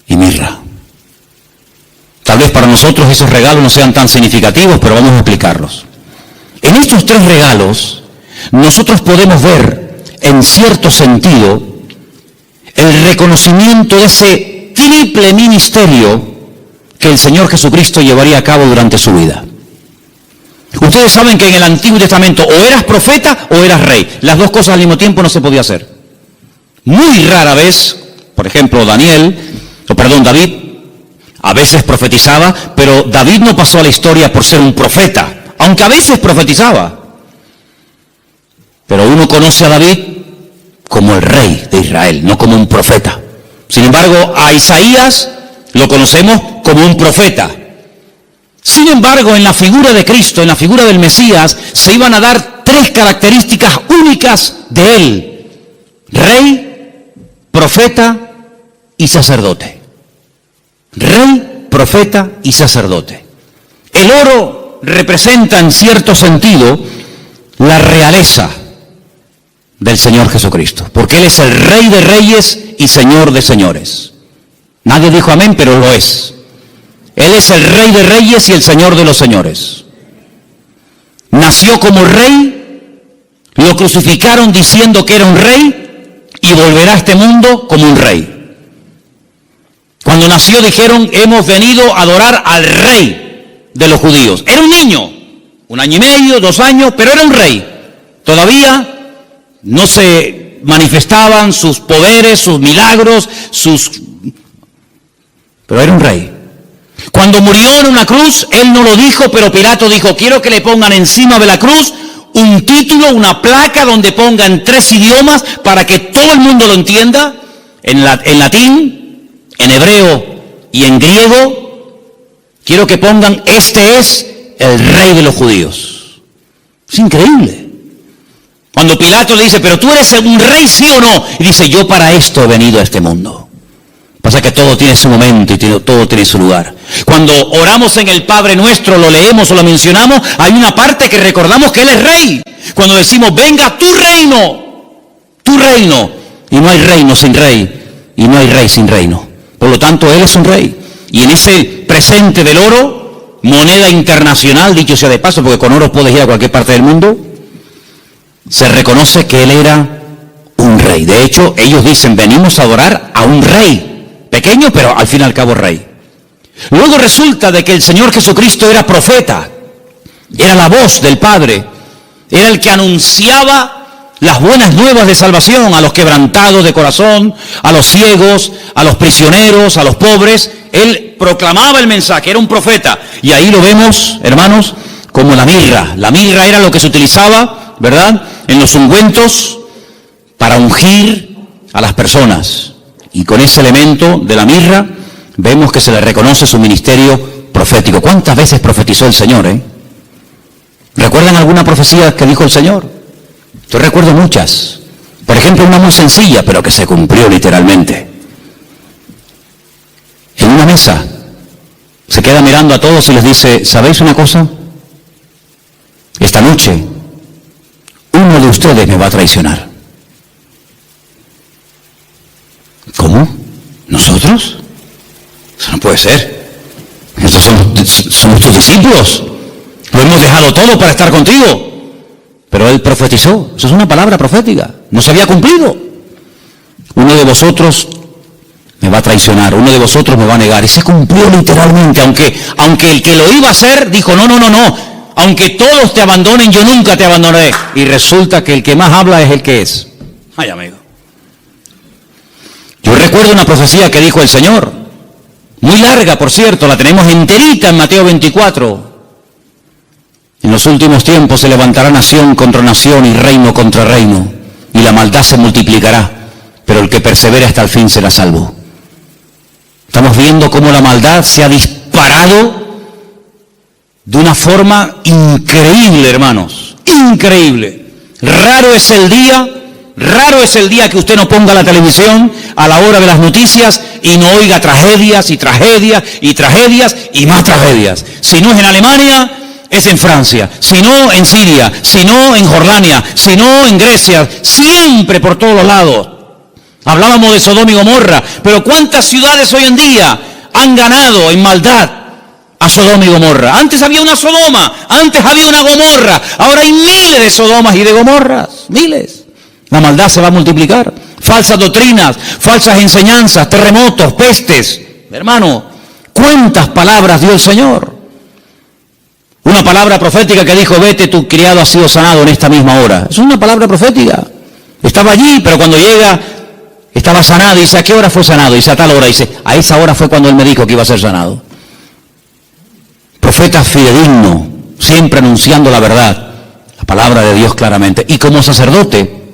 [SPEAKER 1] y mirra. Tal vez para nosotros esos regalos no sean tan significativos, pero vamos a explicarlos. En estos 3 regalos, nosotros podemos ver, en cierto sentido, el reconocimiento de ese triple ministerio que el Señor Jesucristo llevaría a cabo durante su vida. Ustedes saben que en el Antiguo Testamento o eras profeta o eras rey. Las 2 cosas al mismo tiempo no se podía hacer. Muy rara vez, por ejemplo, David, a veces profetizaba, pero David no pasó a la historia por ser un profeta, aunque a veces profetizaba. Pero uno conoce a David como el rey de Israel, no como un profeta. Sin embargo, a Isaías lo conocemos como un profeta. Sin embargo, en la figura de Cristo, en la figura del Mesías, se iban a dar 3 características únicas de él: rey, profeta y sacerdote. Rey, profeta y sacerdote. El oro representa en cierto sentido la realeza del Señor Jesucristo, porque Él es el Rey de Reyes y Señor de Señores. Nadie dijo amén, pero lo es. Él es el Rey de Reyes y el Señor de los Señores. Nació como rey, lo crucificaron diciendo que era un rey y volverá a este mundo como un rey. Cuando nació dijeron, hemos venido a adorar al rey de los judíos. Era un niño, 1 año y medio, 2 años, pero era un rey. Todavía no se manifestaban sus poderes, sus milagros, pero era un rey. Cuando murió en una cruz, él no lo dijo, pero Pilato dijo, quiero que le pongan encima de la cruz un título, una placa donde pongan 3 idiomas para que todo el mundo lo entienda, en latín, en hebreo y en griego, quiero que pongan, este es el rey de los judíos. Es increíble. Cuando Pilato le dice, pero tú eres un rey, ¿sí o no? Y dice, yo para esto he venido a este mundo. Pasa que todo tiene su momento y todo tiene su lugar. Cuando oramos en el Padre Nuestro, lo leemos o lo mencionamos, hay una parte que recordamos que Él es rey. Cuando decimos, venga tu reino, y no hay reino sin rey, y no hay rey sin reino. Por lo tanto, Él es un rey. Y en ese presente del oro, moneda internacional, dicho sea de paso, porque con oro puedes ir a cualquier parte del mundo, se reconoce que Él era un rey. De hecho, ellos dicen, venimos a adorar a un rey. Pequeño, pero al fin y al cabo rey. Luego resulta de que el Señor Jesucristo era profeta, era la voz del Padre, era el que anunciaba las buenas nuevas de salvación a los quebrantados de corazón, a los ciegos, a los prisioneros, a los pobres. Él proclamaba el mensaje, era un profeta. Y ahí lo vemos, hermanos, como la mirra. La mirra era lo que se utilizaba, ¿verdad?, en los ungüentos para ungir a las personas. Y con ese elemento de la mirra, vemos que se le reconoce su ministerio profético. ¿Cuántas veces profetizó el Señor, ¿Recuerdan alguna profecía que dijo el Señor? Yo recuerdo muchas. Por ejemplo, una muy sencilla, pero que se cumplió literalmente. En una mesa, se queda mirando a todos y les dice, ¿sabéis una cosa? Esta noche, uno de ustedes me va a traicionar. ¿Cómo? ¿Nosotros? Eso no puede ser. Estos somos tus discípulos. Lo hemos dejado todo para estar contigo. Pero Él profetizó. Eso es una palabra profética. No se había cumplido. Uno de vosotros me va a traicionar. Uno de vosotros me va a negar. Y se cumplió literalmente. Aunque el que lo iba a hacer dijo, no. Aunque todos te abandonen, yo nunca te abandonaré. Y resulta que el que más habla es el que es. Ay, amigo. Yo recuerdo una profecía que dijo el Señor, muy larga, por cierto, la tenemos enterita en Mateo 24. En los últimos tiempos se levantará nación contra nación y reino contra reino, y la maldad se multiplicará, pero el que persevere hasta el fin será salvo. Estamos viendo cómo la maldad se ha disparado de una forma increíble, hermanos, increíble. Raro es el día que usted no ponga la televisión a la hora de las noticias y no oiga tragedias y tragedias y tragedias y más tragedias. Si no es en Alemania, es en Francia. Si no, en Siria. Si no, en Jordania. Si no, en Grecia. Siempre por todos los lados. Hablábamos de Sodoma y Gomorra. Pero ¿cuántas ciudades hoy en día han ganado en maldad a Sodoma y Gomorra? Antes había una Sodoma, antes había una Gomorra. Ahora hay miles de Sodomas y de Gomorras. Miles. La maldad se va a multiplicar. Falsas doctrinas, falsas enseñanzas, terremotos, pestes. Hermano, ¿cuántas palabras dio el Señor? Una palabra profética que dijo, vete, tu criado ha sido sanado en esta misma hora. Es una palabra profética. Estaba allí, pero cuando llega, estaba sanado. Y dice, ¿a qué hora fue sanado? Y dice, a tal hora. Y dice, a esa hora fue cuando Él me dijo que iba a ser sanado. Profeta fidedigno, siempre anunciando la verdad. La palabra de Dios claramente. Y como sacerdote,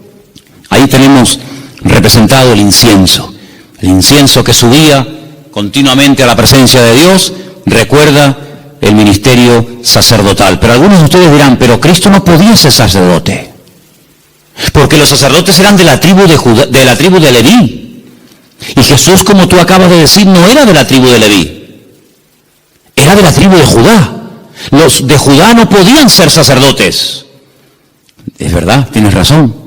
[SPEAKER 1] ahí tenemos representado el incienso que subía continuamente a la presencia de Dios, recuerda el ministerio sacerdotal. Pero algunos de ustedes dirán, pero Cristo no podía ser sacerdote, porque los sacerdotes eran de la tribu de Judá, de la tribu de Leví. Y Jesús, como tú acabas de decir, no era de la tribu de Leví, era de la tribu de Judá. Los de Judá no podían ser sacerdotes. Es verdad, tienes razón.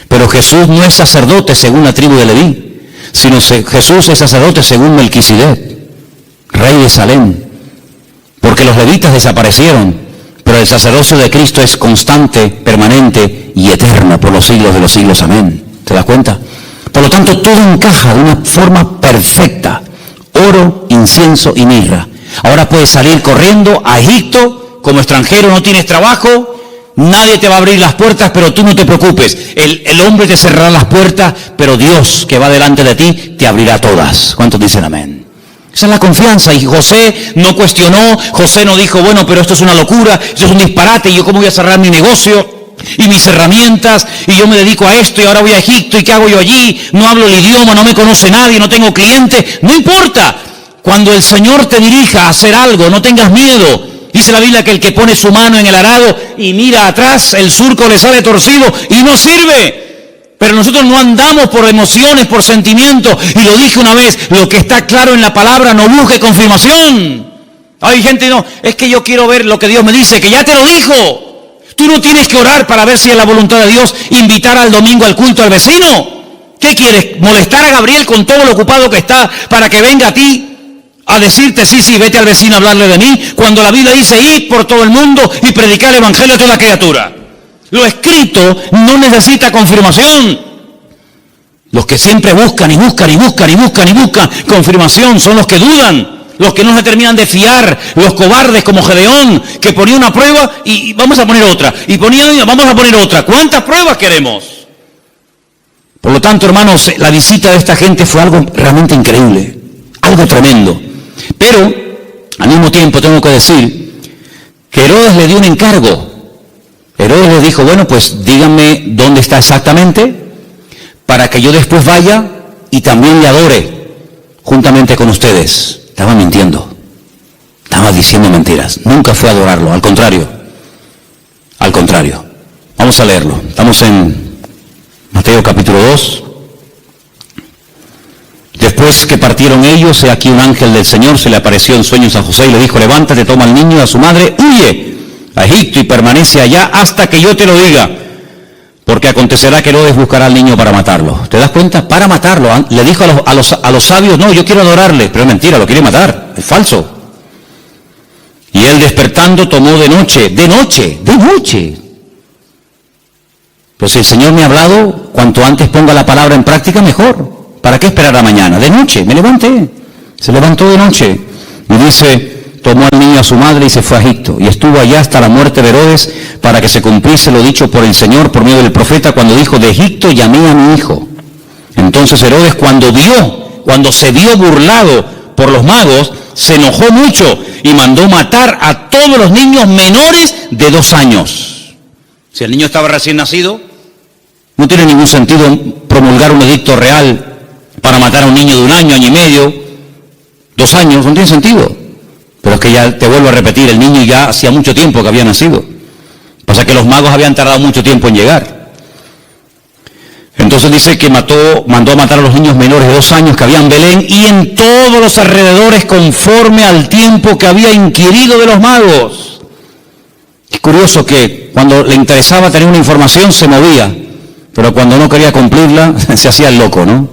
[SPEAKER 1] Pero Jesús no es sacerdote según la tribu de Leví, sino Jesús es sacerdote según Melquisedec, rey de Salem. Porque los levitas desaparecieron, pero el sacerdocio de Cristo es constante, permanente y eterno por los siglos de los siglos. Amén. ¿Te das cuenta? Por lo tanto, todo encaja de una forma perfecta. Oro, incienso y mirra. Ahora puedes salir corriendo a Egipto como extranjero, no tienes trabajo. Nadie te va a abrir las puertas, pero tú no te preocupes. El hombre te cerrará las puertas, pero Dios que va delante de ti te abrirá todas. ¿Cuántos dicen amén? Esa es la confianza. Y José no cuestionó, José no dijo, bueno, pero esto es una locura, esto es un disparate, y yo cómo voy a cerrar mi negocio y mis herramientas, y yo me dedico a esto y ahora voy a Egipto, y qué hago yo allí, no hablo el idioma, no me conoce nadie, no tengo clientes. No importa, Cuando el Señor te dirija a hacer algo, no tengas miedo. Dice la Biblia que el que pone su mano en el arado y mira atrás, el surco le sale torcido y no sirve. Pero nosotros no andamos por emociones, por sentimientos. Y lo dije una vez, lo que está claro en la palabra, no busque confirmación. Hay gente, no, es que yo quiero ver lo que Dios me dice, que ya te lo dijo. Tú no tienes que orar para ver si es la voluntad de Dios invitar al domingo al culto al vecino. ¿Qué quieres? ¿Molestar a Gabriel con todo lo ocupado que está para que venga a ti a decirte, sí, vete al vecino a hablarle de mí, cuando la Biblia dice, id por todo el mundo y predicar el evangelio a toda criatura? Lo escrito no necesita confirmación. Los que siempre buscan confirmación son los que dudan, los que no se terminan de fiar, los cobardes como Gedeón, que ponía una prueba y vamos a poner otra, y vamos a poner otra. ¿Cuántas pruebas queremos? Por lo tanto, hermanos, la visita de esta gente fue algo realmente increíble, algo tremendo. Pero, al mismo tiempo, tengo que decir que Herodes le dio un encargo. Herodes le dijo, bueno, pues díganme dónde está exactamente, para que yo después vaya y también le adore juntamente con ustedes. Estaba mintiendo, estaba diciendo mentiras. Nunca fue a adorarlo, al contrario. Vamos a leerlo. Estamos en Mateo capítulo 2. Después que partieron ellos, he aquí un ángel del Señor se le apareció en sueños a José y le dijo, levántate, toma al niño y a su madre, huye a Egipto y permanece allá hasta que yo te lo diga, porque acontecerá que Herodes buscará al niño para matarlo. ¿Te das cuenta? Para matarlo. Le dijo a los sabios, no, yo quiero adorarle, pero es mentira, lo quiere matar, es falso. Y él despertando tomó de noche. Pues si el Señor me ha hablado, cuanto antes ponga la palabra en práctica, mejor. ¿Para qué esperar a mañana? De noche, me levanté. Se levantó de noche. Y dice, tomó al niño a su madre y se fue a Egipto. Y estuvo allá hasta la muerte de Herodes, para que se cumpliese lo dicho por el Señor por medio del profeta, cuando dijo, de Egipto llamé a mi hijo. Entonces Herodes, cuando se vio burlado por los magos, se enojó mucho y mandó matar a todos los niños menores de 2 años. Si el niño estaba recién nacido, no tiene ningún sentido promulgar un edicto real para matar a un niño de 1 año, año y medio, 2 años, no tiene sentido. Pero es que ya te vuelvo a repetir, el niño ya hacía mucho tiempo que había nacido. Pasa que los magos habían tardado mucho tiempo en llegar. Entonces dice que mandó a matar a los niños menores de 2 años que había en Belén y en todos los alrededores conforme al tiempo que había inquirido de los magos. Es curioso que cuando le interesaba tener una información se movía, pero cuando no quería cumplirla se hacía el loco, ¿no?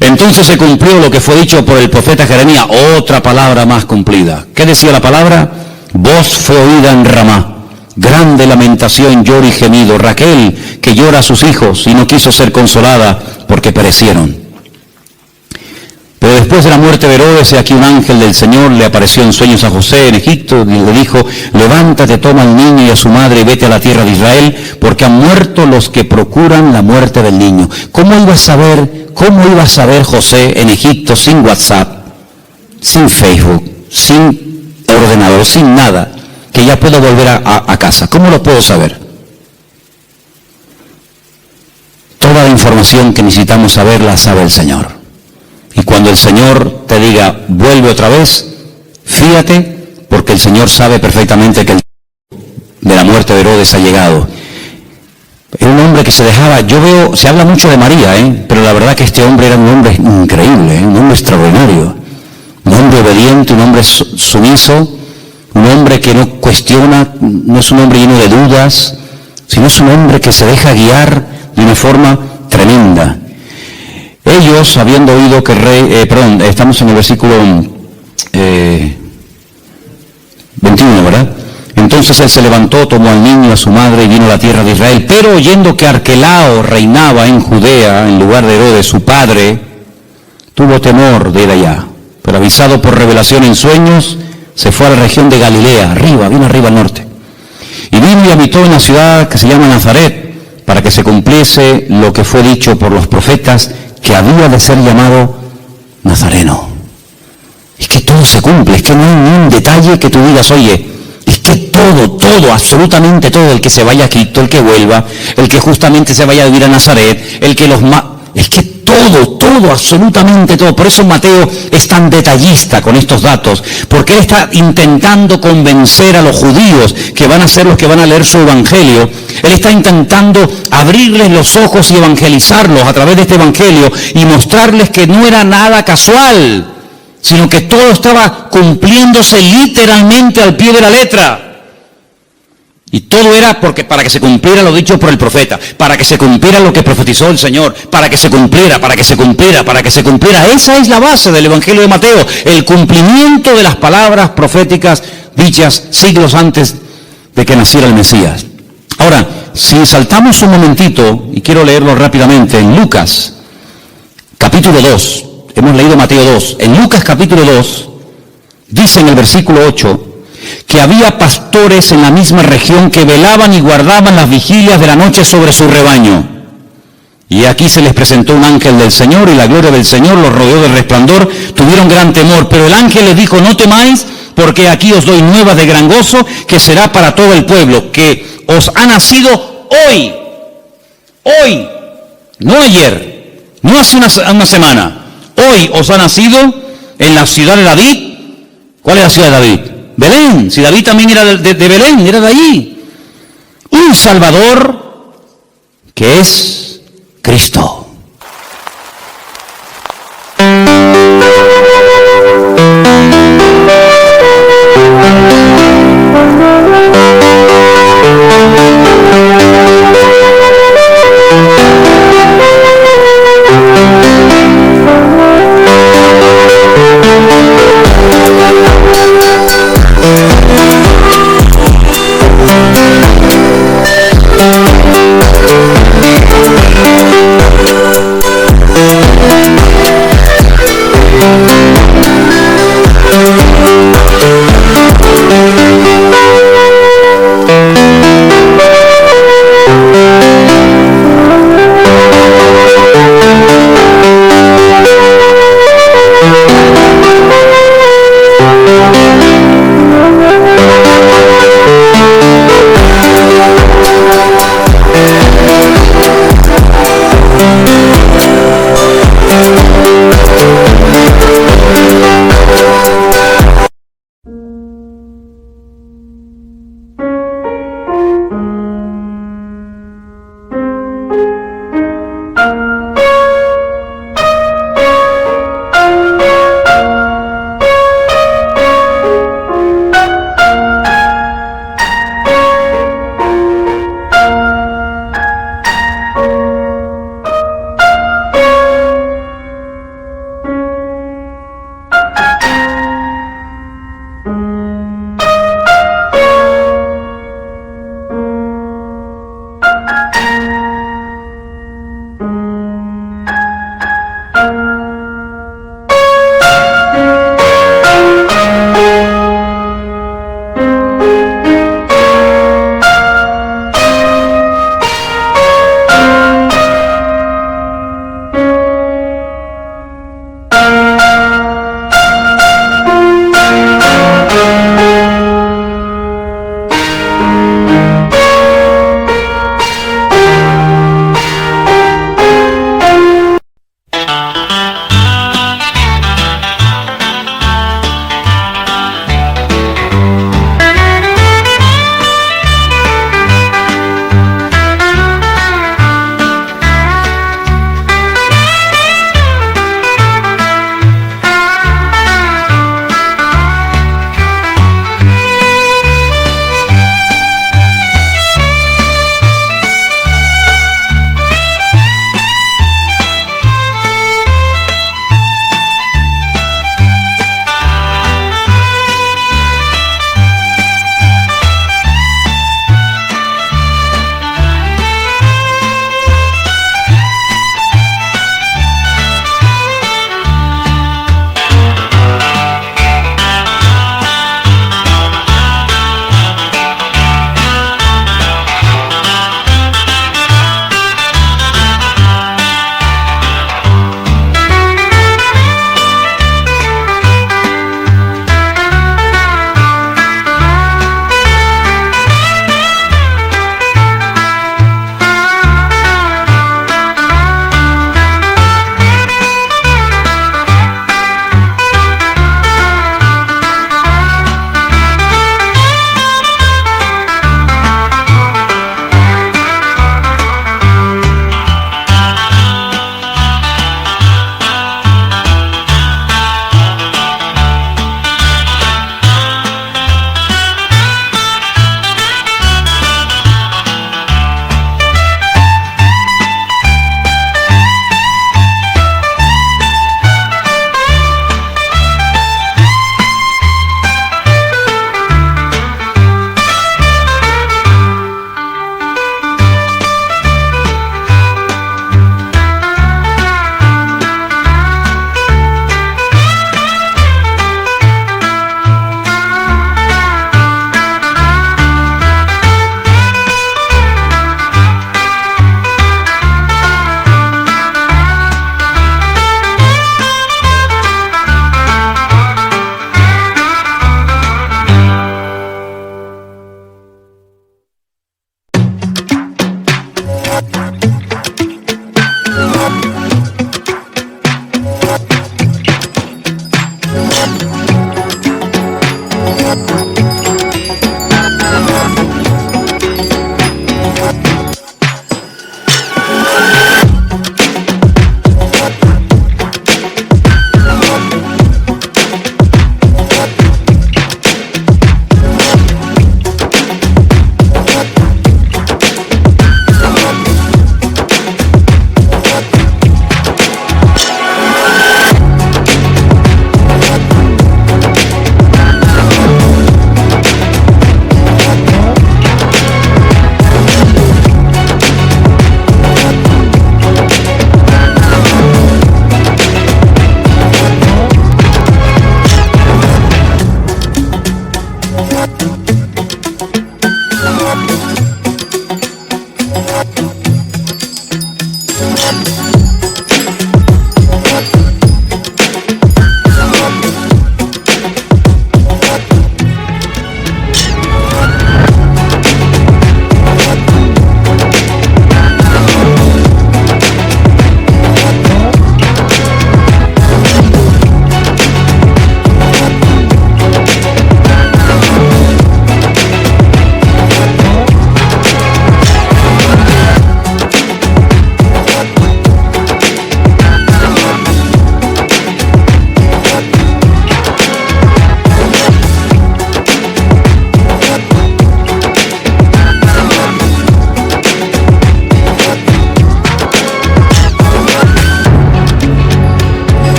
[SPEAKER 1] Entonces se cumplió lo que fue dicho por el profeta Jeremías, otra palabra más cumplida. ¿Qué decía la palabra? Voz fue oída en Ramá, grande lamentación, lloro y gemido. Raquel, que llora a sus hijos y no quiso ser consolada porque perecieron. Pero después de la muerte de Herodes, aquí un ángel del Señor le apareció en sueños a José en Egipto y le dijo, levántate, toma al niño y a su madre y vete a la tierra de Israel, porque han muerto los que procuran la muerte del niño. ¿Cómo iba a saber José en Egipto sin WhatsApp, sin Facebook, sin ordenador, sin nada, que ya puedo volver a casa? ¿Cómo lo puedo saber? Toda la información que necesitamos saber la sabe el Señor. Y cuando el Señor te diga, vuelve otra vez, fíjate, porque el Señor sabe perfectamente que el de la muerte de Herodes ha llegado. Era un hombre que se dejaba, se habla mucho de María, pero la verdad que este hombre era un hombre increíble, un hombre extraordinario, un hombre obediente, un hombre sumiso, un hombre que no cuestiona, no es un hombre lleno de dudas, sino es un hombre que se deja guiar de una forma tremenda. Ellos, habiendo oído que estamos en el versículo 21, ¿verdad? Entonces él se levantó, tomó al niño, a su madre y vino a la tierra de Israel. Pero oyendo que Arquelao reinaba en Judea, en lugar de Herodes, su padre, tuvo temor de ir allá. Pero avisado por revelación en sueños, se fue a la región de Galilea, vino arriba al norte. Y vino y habitó en la ciudad que se llama Nazaret, para que se cumpliese lo que fue dicho por los profetas, que había de ser llamado Nazareno. Es que todo se cumple, es que no hay ni un detalle que tú digas, oye, es que todo, absolutamente todo, el que se vaya a Egipto, el que vuelva, el que justamente se vaya a vivir a Nazaret, el que es que todo, absolutamente todo. Por eso Mateo es tan detallista con estos datos, porque él está intentando convencer a los judíos que van a ser los que van a leer su evangelio. Él está intentando abrirles los ojos y evangelizarlos a través de este evangelio y mostrarles que no era nada casual, sino que todo estaba cumpliéndose literalmente al pie de la letra. Y todo era para que se cumpliera lo dicho por el profeta, para que se cumpliera lo que profetizó el Señor, para que se cumpliera. Esa es la base del Evangelio de Mateo, el cumplimiento de las palabras proféticas dichas siglos antes de que naciera el Mesías. Ahora, si saltamos un momentito, y quiero leerlo rápidamente, en Lucas, capítulo 2, hemos leído Mateo 2, en Lucas capítulo 2, dice en el versículo 8, que había pastores en la misma región que velaban y guardaban las vigilias de la noche sobre su rebaño. Y aquí se les presentó un ángel del Señor, y la gloria del Señor los rodeó de resplandor. Tuvieron gran temor, pero el ángel les dijo: no temáis, porque aquí os doy nuevas de gran gozo, que será para todo el pueblo, que os ha nacido hoy, no ayer, no hace una semana, hoy os ha nacido en la ciudad de David. ¿Cuál es la ciudad de David? Belén. Si David también era de Belén, era de allí. Un Salvador que es Cristo.
[SPEAKER 2] Thank you.